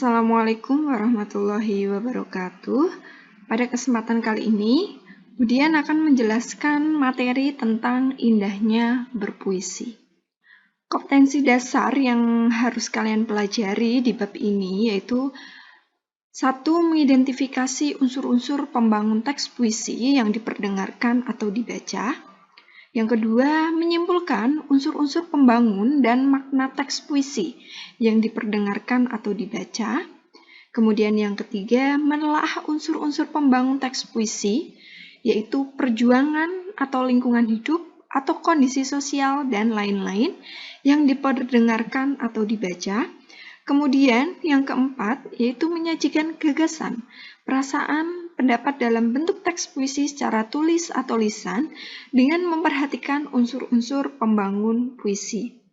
Assalamualaikum warahmatullahi wabarakatuh. Pada kesempatan kali ini, Budian akan menjelaskan materi tentang indahnya berpuisi. Kompetensi dasar yang harus kalian pelajari di bab ini yaitu 1. Mengidentifikasi unsur-unsur pembangun teks puisi yang diperdengarkan atau dibaca. Yang kedua, menyimpulkan unsur-unsur pembangun dan makna teks puisi yang diperdengarkan atau dibaca. Kemudian yang ketiga, menelaah unsur-unsur pembangun teks puisi, yaitu perjuangan atau lingkungan hidup, atau kondisi sosial, dan lain-lain yang diperdengarkan atau dibaca. Kemudian yang keempat, yaitu menyajikan gagasan, perasaan, pendapat dalam bentuk teks puisi secara tulis atau lisan dengan memperhatikan unsur-unsur pembangun puisi.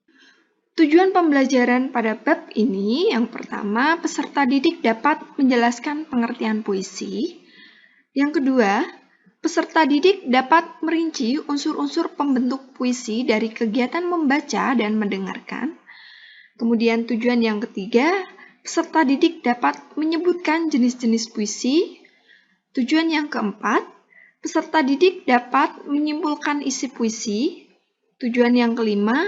Tujuan pembelajaran pada bab ini, yang pertama, peserta didik dapat menjelaskan pengertian puisi. Yang kedua, peserta didik dapat merinci unsur-unsur pembentuk puisi dari kegiatan membaca dan mendengarkan. Kemudian tujuan yang ketiga, peserta didik dapat menyebutkan jenis-jenis puisi. Tujuan yang keempat, peserta didik dapat menyimpulkan isi puisi. Tujuan yang kelima,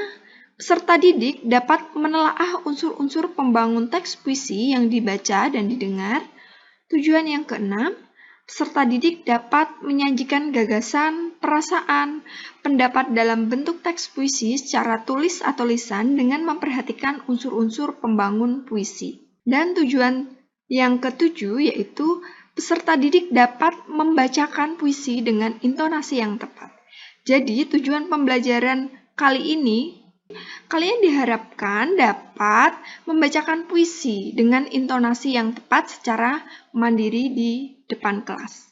peserta didik dapat menelaah unsur-unsur pembangun teks puisi yang dibaca dan didengar. Tujuan yang keenam, peserta didik dapat menyajikan gagasan, perasaan, pendapat dalam bentuk teks puisi secara tulis atau lisan dengan memperhatikan unsur-unsur pembangun puisi. Dan tujuan yang ketujuh yaitu peserta didik dapat membacakan puisi dengan intonasi yang tepat. Jadi, tujuan pembelajaran kali ini, kalian diharapkan dapat membacakan puisi dengan intonasi yang tepat secara mandiri di depan kelas.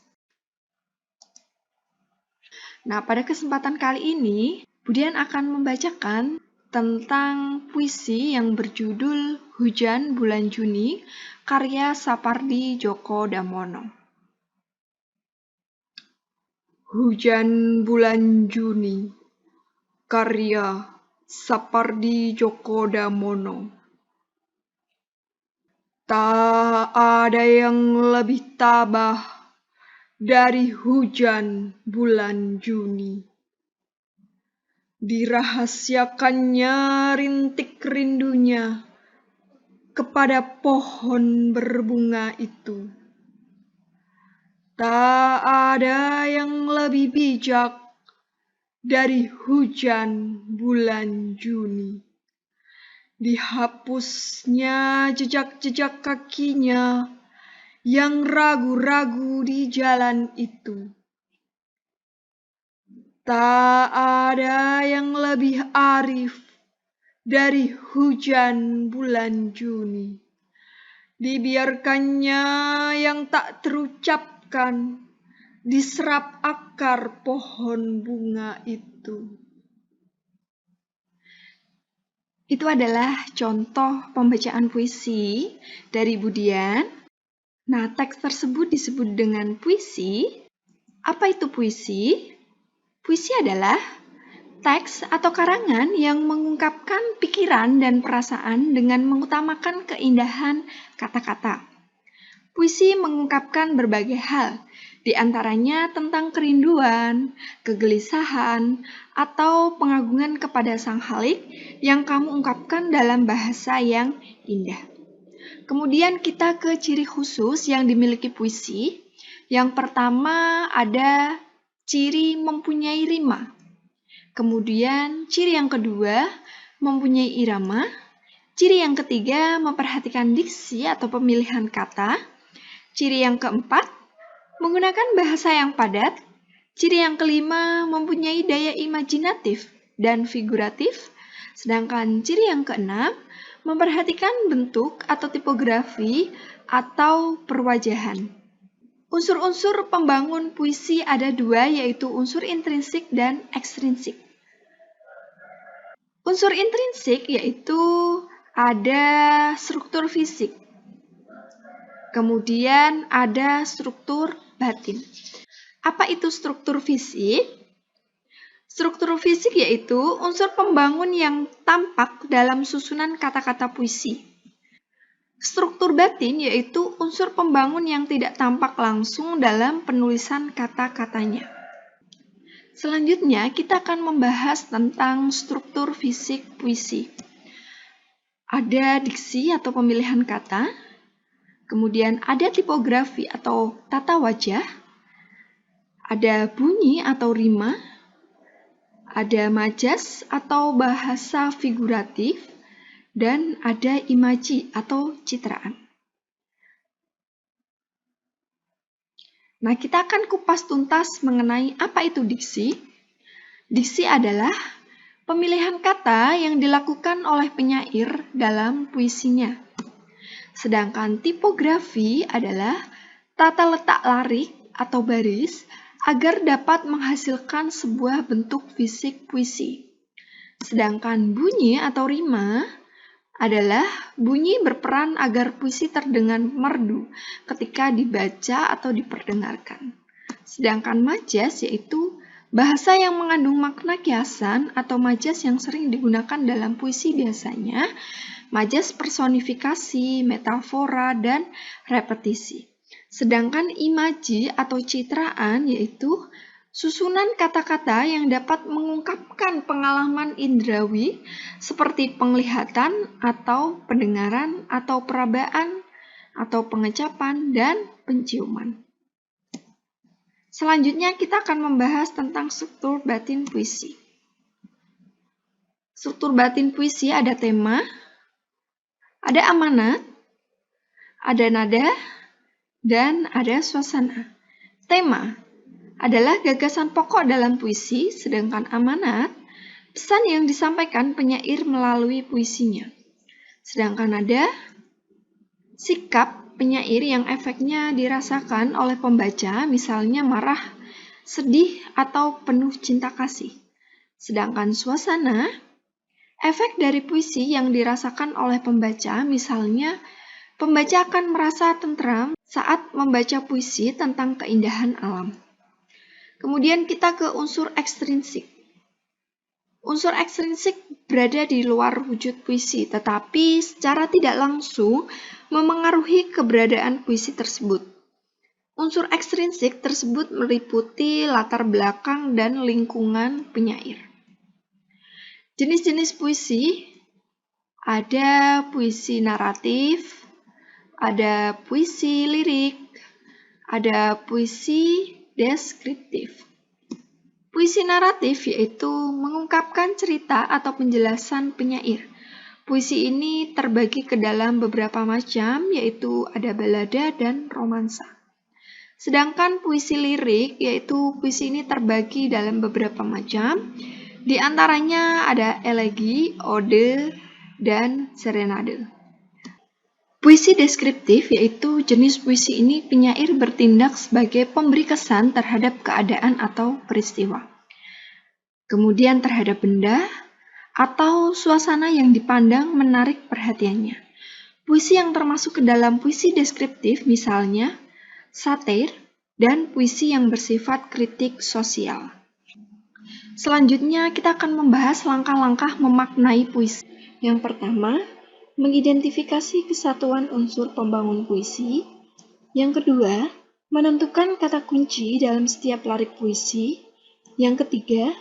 Nah, pada kesempatan kali ini, Budian akan membacakan tentang puisi yang berjudul Hujan Bulan Juni, karya Sapardi Djoko Damono. Hujan Bulan Juni, karya Sapardi Djoko Damono. Tak ada yang lebih tabah dari hujan bulan Juni. Dirahasiakannya rintik rindunya kepada pohon berbunga itu. Tak ada yang lebih bijak dari hujan bulan Juni. Dihapusnya jejak-jejak kakinya yang ragu-ragu di jalan itu. Tak ada yang lebih arif dari hujan bulan Juni. Dibiarkannya yang tak terucapkan diserap akar pohon bunga itu. Itu adalah contoh pembacaan puisi dari Budian. Nah, teks tersebut disebut dengan puisi. Apa itu puisi? Puisi adalah teks atau karangan yang mengungkapkan pikiran dan perasaan dengan mengutamakan keindahan kata-kata. Puisi mengungkapkan berbagai hal, di antaranya tentang kerinduan, kegelisahan, atau pengagungan kepada Sang Khalik yang kamu ungkapkan dalam bahasa yang indah. Kemudian kita ke ciri khusus yang dimiliki puisi. Yang pertama ada ciri mempunyai rima. Kemudian ciri yang kedua mempunyai irama. Ciri yang ketiga memperhatikan diksi atau pemilihan kata. Ciri yang keempat menggunakan bahasa yang padat. Ciri yang kelima mempunyai daya imajinatif dan figuratif. Sedangkan ciri yang keenam memperhatikan bentuk atau tipografi atau perwajahan. Unsur-unsur pembangun puisi ada dua, yaitu unsur intrinsik dan ekstrinsik. Unsur intrinsik yaitu ada struktur fisik. Kemudian ada struktur batin. Apa itu struktur fisik? Struktur fisik yaitu unsur pembangun yang tampak dalam susunan kata-kata puisi. Struktur batin yaitu unsur pembangun yang tidak tampak langsung dalam penulisan kata-katanya. Selanjutnya, kita akan membahas tentang struktur fisik puisi. Ada diksi atau pemilihan kata, kemudian ada tipografi atau tata wajah, ada bunyi atau rima, ada majas atau bahasa figuratif, dan ada imaji atau citraan. Nah, kita akan kupas tuntas mengenai apa itu diksi. Diksi adalah pemilihan kata yang dilakukan oleh penyair dalam puisinya. Sedangkan tipografi adalah tata letak larik atau baris agar dapat menghasilkan sebuah bentuk fisik puisi. Sedangkan bunyi atau rima adalah bunyi berperan agar puisi terdengar merdu ketika dibaca atau diperdengarkan. Sedangkan majas yaitu bahasa yang mengandung makna kiasan atau majas yang sering digunakan dalam puisi biasanya, majas personifikasi, metafora, dan repetisi. Sedangkan imaji atau citraan yaitu susunan kata-kata yang dapat mengungkapkan pengalaman indrawi seperti penglihatan atau pendengaran atau perabaan atau pengecapan dan penciuman. Selanjutnya kita akan membahas tentang struktur batin puisi. Struktur batin puisi ada tema, ada amanat, ada nada, dan ada suasana. Tema adalah gagasan pokok dalam puisi, sedangkan amanat, pesan yang disampaikan penyair melalui puisinya. Sedangkan nada, sikap penyair yang efeknya dirasakan oleh pembaca, misalnya marah, sedih, atau penuh cinta kasih. Sedangkan suasana, efek dari puisi yang dirasakan oleh pembaca, misalnya pembaca akan merasa tentram saat membaca puisi tentang keindahan alam. Kemudian kita ke unsur ekstrinsik. Unsur ekstrinsik berada di luar wujud puisi, tetapi secara tidak langsung memengaruhi keberadaan puisi tersebut. Unsur ekstrinsik tersebut meliputi latar belakang dan lingkungan penyair. Jenis-jenis puisi, ada puisi naratif, ada puisi lirik, ada puisi deskriptif. Puisi naratif yaitu mengungkapkan cerita atau penjelasan penyair. Puisi ini terbagi ke dalam beberapa macam, yaitu ada balada dan romansa. Sedangkan puisi lirik yaitu puisi ini terbagi dalam beberapa macam, di antaranya ada elegi, ode, dan serenade. Puisi deskriptif yaitu jenis puisi ini penyair bertindak sebagai pemberi kesan terhadap keadaan atau peristiwa. Kemudian terhadap benda atau suasana yang dipandang menarik perhatiannya. Puisi yang termasuk ke dalam puisi deskriptif misalnya satir dan puisi yang bersifat kritik sosial. Selanjutnya kita akan membahas langkah-langkah memaknai puisi. Yang pertama, mengidentifikasi kesatuan unsur pembangun puisi. Yang kedua, menentukan kata kunci dalam setiap larik puisi. Yang ketiga,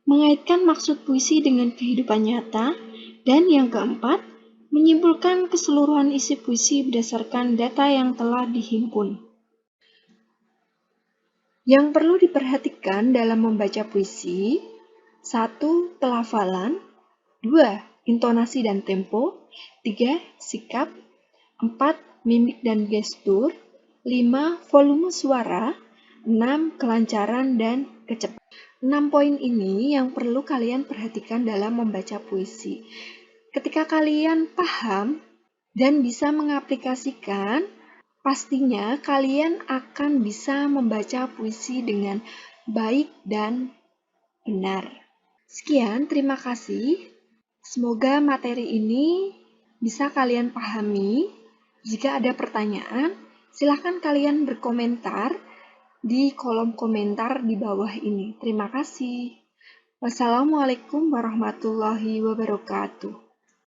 mengaitkan maksud puisi dengan kehidupan nyata. Dan yang keempat, menyimpulkan keseluruhan isi puisi berdasarkan data yang telah dihimpun. Yang perlu diperhatikan dalam membaca puisi, 1. Pelafalan, 2. Intonasi dan tempo, 3. Sikap, 4. Mimik dan gestur, 5. Volume suara, 6. Kelancaran dan kecepatan. 6 poin ini yang perlu kalian perhatikan dalam membaca puisi. Ketika kalian paham dan bisa mengaplikasikan, pastinya kalian akan bisa membaca puisi dengan baik dan benar. Sekian, terima kasih. Semoga materi ini bisa kalian pahami. Jika ada pertanyaan, silakan kalian berkomentar di kolom komentar di bawah ini. Terima kasih. Wassalamualaikum warahmatullahi wabarakatuh.